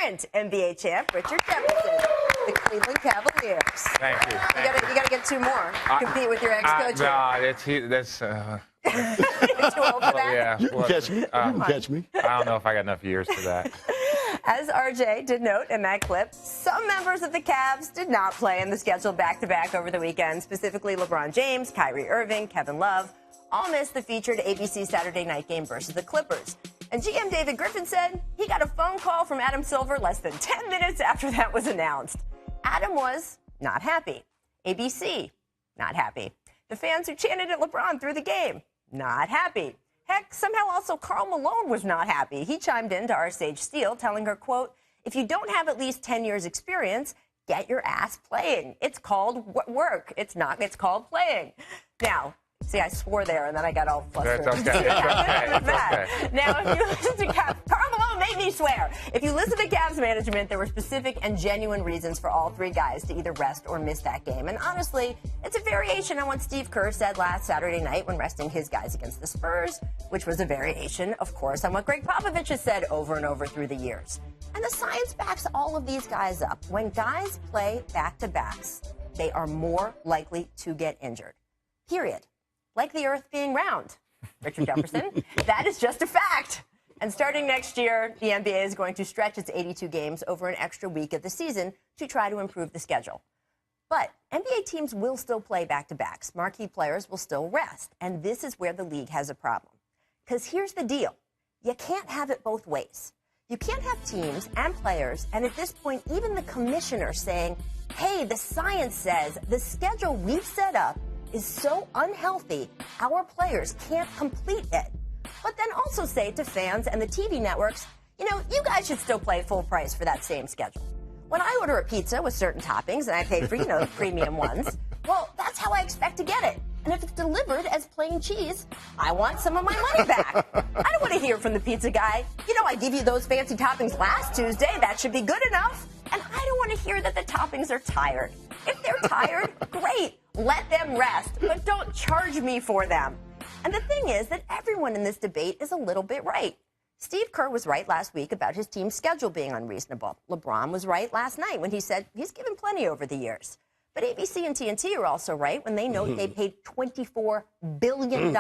current NBA champ, Richard Jefferson, the Cleveland Cavaliers. Thank you. You got to get two more. Compete with your ex-coach. That's Too old for that? yeah. You can catch me. You can catch me. I don't know if I got enough years for that. As RJ did note in that clip, some members of the Cavs did not play in the scheduled back-to-back over the weekend, specifically LeBron James, Kyrie Irving, Kevin Love, all missed the featured ABC Saturday night game versus the Clippers. And GM David Griffin said he got a phone call from Adam Silver less than 10 minutes after that was announced. Adam was not happy. ABC, not happy. The fans who chanted at LeBron through the game, not happy. Heck, somehow also Karl Malone was not happy. He chimed in to our Sage Steele, telling her, quote, "If you don't have at least 10 years experience, get your ass playing. It's called work. It's called playing." Now, see, I swore there, and then I got all flustered. That's okay. It's okay. Now, if you listen to Cavs, Karl Malone made me swear. If you listen to Cavs management, there were specific and genuine reasons for all three guys to either rest or miss that game. And honestly, it's a variation on what Steve Kerr said last Saturday night when resting his guys against the Spurs, which was a variation, of course, on what Greg Popovich has said over and over through the years. And the science backs all of these guys up. When guys play back-to-backs, they are more likely to get injured. Period. Like the earth being round. Richard Jefferson, that is just a fact. And starting next year, the NBA is going to stretch its 82 games over an extra week of the season to try to improve the schedule. But NBA teams will still play back-to-backs. Marquee players will still rest. And this is where the league has a problem. Because here's the deal. You can't have it both ways. You can't have teams and players, and at this point, even the commissioner saying, hey, the science says the schedule we've set up is so unhealthy, our players can't complete it. But then also say to fans and the TV networks, you know, you guys should still play full price for that same schedule. When I order a pizza with certain toppings and I pay for, the premium ones, well, that's how I expect to get it. And if it's delivered as plain cheese, I want some of my money back. I don't want to hear from the pizza guy, I give you those fancy toppings last Tuesday, that should be good enough. And I don't want to hear that the toppings are tired. If they're tired, great. Let them rest, but don't charge me for them. And the thing is that everyone in this debate is a little bit right. Steve Kerr was right last week about his team's schedule being unreasonable. LeBron was right last night when he said he's given plenty over the years. But ABC and TNT are also right when they note they paid $24 billion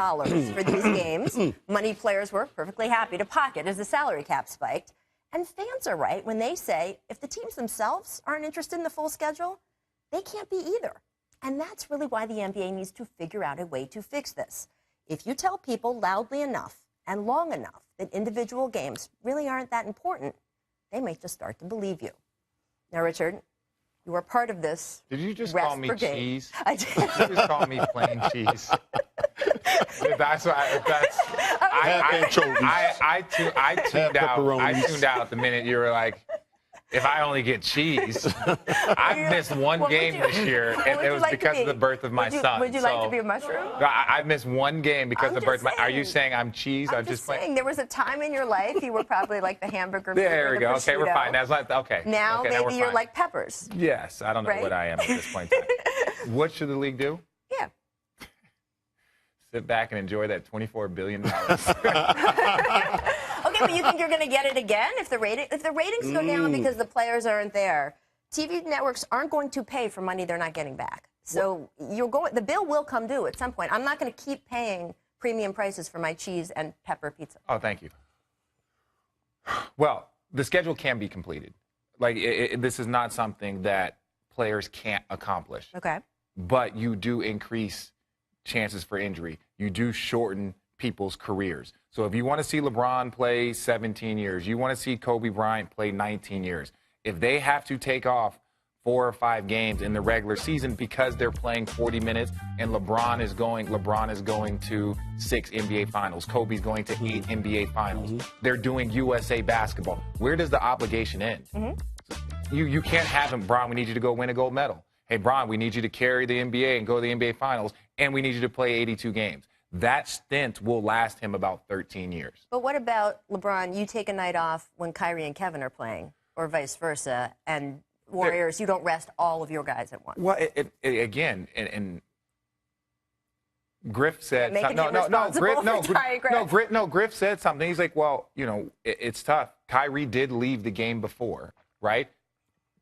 for these games. Money players were perfectly happy to pocket as the salary cap spiked. And fans are right when they say if the teams themselves aren't interested in the full schedule, they can't be either. And that's really why the NBA needs to figure out a way to fix this. If you tell people loudly enough and long enough that individual games really aren't that important, they may just start to believe you. Now, Richard, you are part of this. Did you just rest call me brigade. cheese? I did. Did you just call me plain cheese? That's why. I tuned out the minute you were like, if I only get cheese. I've missed one game this year, and it was because of the birth of my son. Would you like to be a mushroom? I missed one game because of the birth of my. Are you saying I'm cheese? I'm just saying there was a time in your life you were probably like the hamburger. There we go. Okay, we're fine. That's like okay. Now maybe you're like peppers. Yes, I don't know what I am at this point in time. What should the league do? Yeah. Sit back and enjoy that $24 billion. Okay, but you think you're going to get it again if the ratings go down because the players aren't there? TV networks aren't going to pay for money they're not getting back. So the bill will come due at some point. I'm not going to keep paying premium prices for my cheese and pepper pizza. Oh, thank you. Well, the schedule can be completed. Like this is not something that players can't accomplish. Okay. But you do increase chances for injury. You do shorten people's careers. So if you want to see LeBron play 17 years, you want to see Kobe Bryant play 19 years, if they have to take off 4 or 5 games in the regular season because they're playing 40 minutes and LeBron is going to 6 NBA finals, Kobe's going to 8 NBA finals. They're doing USA basketball. Where does the obligation end? You can't have him, Bron, we need you to go win a gold medal. Hey, Bron, we need you to carry the NBA and go to the NBA finals, and we need you to play 82 games. That stint will last him about 13 years. But what about LeBron? You take a night off when Kyrie and Kevin are playing, or vice versa, and Warriors, you don't rest all of your guys at once. Well, again, and Griff said Griff Griff said something. He's like, well, it's tough. Kyrie did leave the game before, right?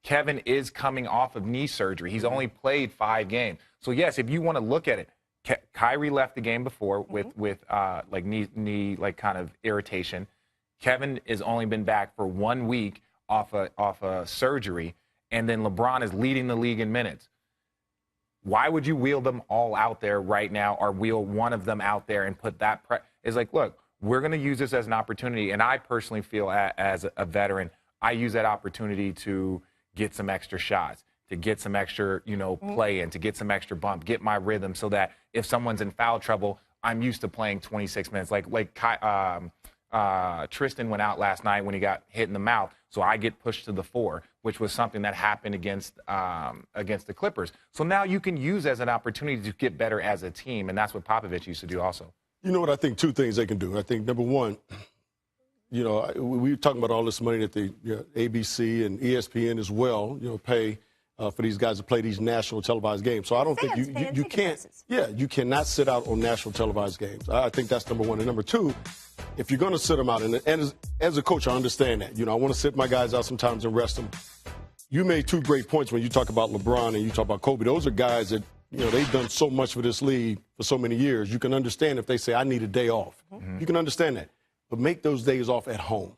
Kevin is coming off of knee surgery. He's only played 5 games. So, yes, if you want to look at it, Kyrie left the game before with like knee like kind of irritation. Kevin has only been back for 1 week off a surgery, and then LeBron is leading the league in minutes. Why would you wheel them all out there right now, or wheel one of them out there and put that it's like, look, we're going to use this as an opportunity, and I personally feel as a veteran, I use that opportunity to get some extra shots, to get some extra, play in, to get some extra bump, get my rhythm, so that if someone's in foul trouble, I'm used to playing 26 minutes. Like Tristan went out last night when he got hit in the mouth, so I get pushed to the 4, which was something that happened against the Clippers. So now you can use as an opportunity to get better as a team, and that's what Popovich used to do also. You know what? I think 2 things they can do. I think, number one, we were talking about all this money that the ABC and ESPN as well, pay for these guys to play these national televised games. So I don't think you can't. Yeah, you cannot sit out on national televised games. I think that's number one. And number 2, if you're going to sit them out, and as a coach, I understand that. I want to sit my guys out sometimes and rest them. You made 2 great points when you talk about LeBron and you talk about Kobe. Those are guys that, they've done so much for this league for so many years. You can understand if they say, I need a day off. You can understand that. But make those days off at home.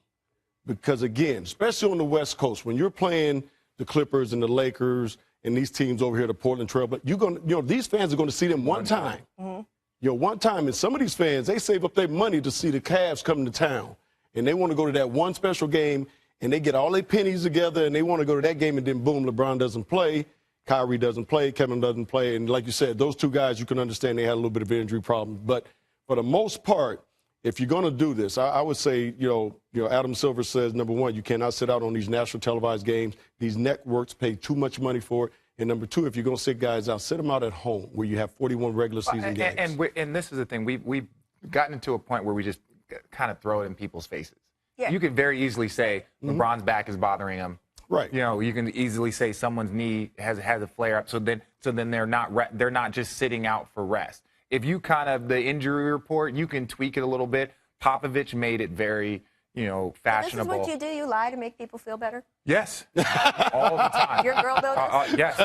Because, again, especially on the West Coast, when you're playing the Clippers and the Lakers and these teams over here, the Portland Trail, but these fans are going to see them one time. One time. And some of these fans, they save up their money to see the Cavs come to town. And they want to go to that one special game, and they get all their pennies together, and they want to go to that game, and then, boom, LeBron doesn't play. Kyrie doesn't play, Kevin doesn't play, and like you said, those 2 guys, you can understand they had a little bit of injury problems. But for the most part, if you're going to do this, I would say, Adam Silver says, number 1, you cannot sit out on these national televised games. These networks pay too much money for it. And number 2, if you're going to sit guys out, sit them out at home where you have 41 regular season games. And this is the thing. We've gotten to a point where we just kind of throw it in people's faces. Yeah. You could very easily say LeBron's back is bothering him. Right. You can easily say someone's knee has a flare up. So then they're not just sitting out for rest. If you the injury report, you can tweak it a little bit. Popovich made it very, fashionable. This is what you do. You lie to make people feel better? Yes. All the time. Your girl does this? Yes.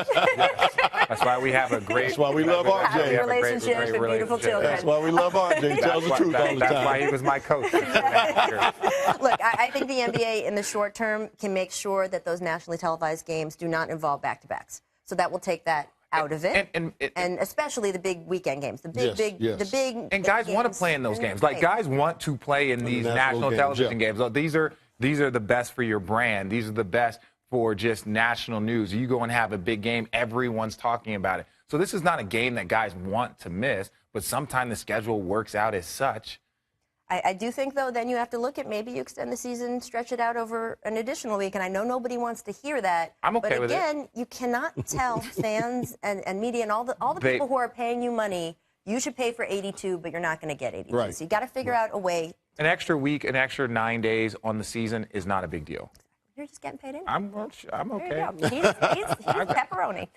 That's why we have a great. That's why we love RJ. Relationships and beautiful children. That's why we love RJ. He tells the truth all the time. That's why he was my coach. Look, I think the NBA in the short term can make sure that those nationally televised games do not involve back-to-backs. So that will take that out of it, and especially the big weekend games, the big. And guys want to play in those games. Like, guys want to play in these national television games. These are the best for your brand. These are the best for just national news. You go and have a big game, everyone's talking about it. So this is not a game that guys want to miss, but sometimes the schedule works out as such. I do think, though, then you have to look at maybe you extend the season, stretch it out over an additional week. And I know nobody wants to hear that. I'm okay with it. But again, you cannot tell fans and media and all the people who are paying you money, you should pay for 82, but you're not going to get 82. Right. So you got to figure out a way. An extra week, an extra 9 days on the season is not a big deal. You're just getting paid anyway. I'm okay. There you go. He's pepperoni.